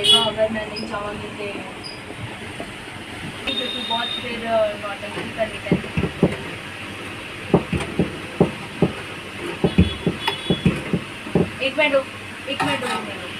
जाएगा अगर मैं नहीं चाहूँगी तो क्योंकि बहुत फिर नौटंकी करने का एक मिनट रुक